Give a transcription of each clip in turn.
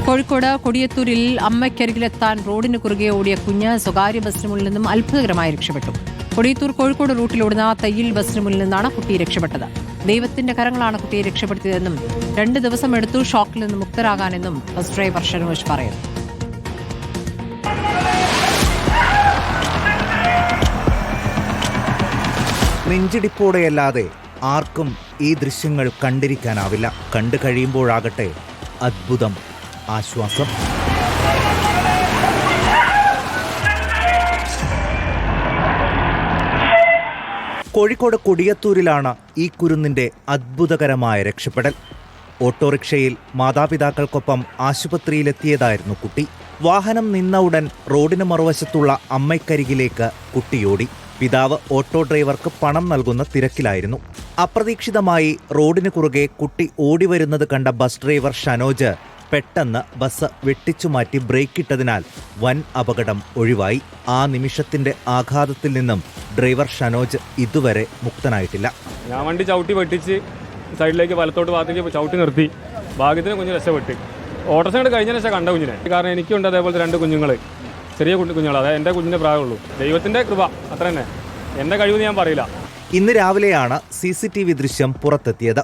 കോഴിക്കോട് കൊടിയത്തൂരിൽ അമ്മയ്ക്കരികിലെത്താൻ റോഡിന് കുറുകെ ഓടിയ കുഞ്ഞ് സ്വകാര്യ ബസിന് മുന്നിൽ നിന്നും അത്ഭുതകരമായി രക്ഷപ്പെട്ടു. കൊടിയത്തൂർ കോഴിക്കോട് റൂട്ടിലോടുന്ന തയ്യിൽ ബസിന് മുന്നിൽ നിന്നാണ് കുട്ടി രക്ഷപ്പെട്ടത്. ദൈവത്തിന്റെ കരങ്ങളാണ് കുട്ടിയെ രക്ഷപ്പെടുത്തിയതെന്നും 2 ദിവസം എടുത്തു ഷോക്കിൽ നിന്ന് മുക്തരാകാനെന്നും ബസ് ഡ്രൈവർ ഷനോജ് പറയുന്നു. നെഞ്ചിടിപ്പോടെയല്ലാതെ ആർക്കും ഈ ദൃശ്യങ്ങൾ കണ്ടിരിക്കാനാവില്ല. കണ്ടു കഴിയുമ്പോഴാകട്ടെ അത്ഭുതം, ആശ്വാസം. കോഴിക്കോട് കൊടിയത്തൂരിലാണ് ഈ കുരുന്നിന്റെ അത്ഭുതകരമായ രക്ഷപ്പെടൽ. ഓട്ടോറിക്ഷയിൽ മാതാപിതാക്കൾക്കൊപ്പം ആശുപത്രിയിലെത്തിയതായിരുന്നു കുട്ടി. വാഹനം നിന്ന ഉടൻ റോഡിന് മറുവശത്തുള്ള അമ്മയ്ക്കരികിലേക്ക് കുട്ടിയോടി. പിതാവ് ഓട്ടോ ഡ്രൈവർക്ക് പണം നൽകുന്ന തിരക്കിലായിരുന്നു. അപ്രതീക്ഷിതമായി റോഡിന് കുറുകെ കുട്ടി ഓടിവരുന്നത് കണ്ട ബസ് ഡ്രൈവർ ഷനോജ് പെട്ടെന്ന് ബസ് വെട്ടിച്ചുമാറ്റി ബ്രേക്കിട്ടതിനാൽ വൻ അപകടം ഒഴിവായി. ആ നിമിഷത്തിന്റെ ആഘാതത്തിൽ നിന്നും ഡ്രൈവർ ഷനോജ് ഇതുവരെ മുക്തനായിട്ടില്ല. ഞാൻ വണ്ടി ചവിട്ടി വെട്ടിച്ച് സൈഡിലേക്ക് വലത്തോട്ട് ഭാഗത്തേക്ക് ചവിട്ടി നിർത്തി. ഭാഗ്യത്തിന് കുഞ്ഞ് രക്ഷപ്പെട്ട്. ഓട്ടോറിക്ഷ കഴിഞ്ഞ ശേഷം കണ്ട കുഞ്ഞിനെ. കാരണം എനിക്കുണ്ട് അതേപോലത്തെ 2 കുഞ്ഞുങ്ങൾ, ചെറിയ കുഞ്ഞുങ്ങൾ. അതായത് എൻ്റെ കുഞ്ഞിൻ്റെ പ്രായമുള്ളൂ. ദൈവത്തിൻ്റെ കൃപ അത്ര തന്നെ. എൻ്റെ കഴിവെന്ന് ഞാൻ പറയില്ല. ഇന്ന് രാവിലെയാണ് CCTV ദൃശ്യം പുറത്തെത്തിയത്.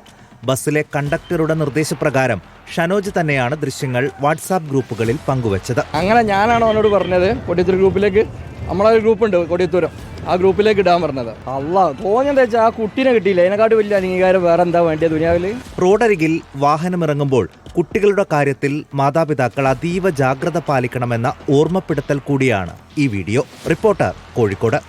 ബസ്സിലെ കണ്ടക്ടറുടെ നിർദ്ദേശപ്രകാരം ഷനോജ് തന്നെയാണ് ദൃശ്യങ്ങൾ വാട്സാപ്പ് ഗ്രൂപ്പുകളിൽ പങ്കുവച്ചത്. അങ്ങനെ ഞാനാണ് അവനോട് പറഞ്ഞത് കൊടിയത്തൂർ ഗ്രൂപ്പിലേക്ക്, നമ്മളൊരു ഗ്രൂപ്പുണ്ട് കൊടിയത്തൂരം, ആ ഗ്രൂപ്പിലേക്ക് ഇടാൻ പറഞ്ഞത്. തോന്നിയെന്താ വെച്ചാൽ ആ കുട്ടീനെ കിട്ടിയില്ല. അതിനെക്കാട്ട് വലിയ അംഗീകാരം വേറെ എന്താ വേണ്ടിയത് ദുനിയാവിൽ? റോഡരികിൽ വാഹനമിറങ്ങുമ്പോൾ കുട്ടികളുടെ കാര്യത്തിൽ മാതാപിതാക്കൾ അതീവ ജാഗ്രത പാലിക്കണമെന്ന ഓർമ്മപ്പെടുത്തൽ കൂടിയാണ് ഈ വീഡിയോ. റിപ്പോർട്ടർ, കോഴിക്കോട്.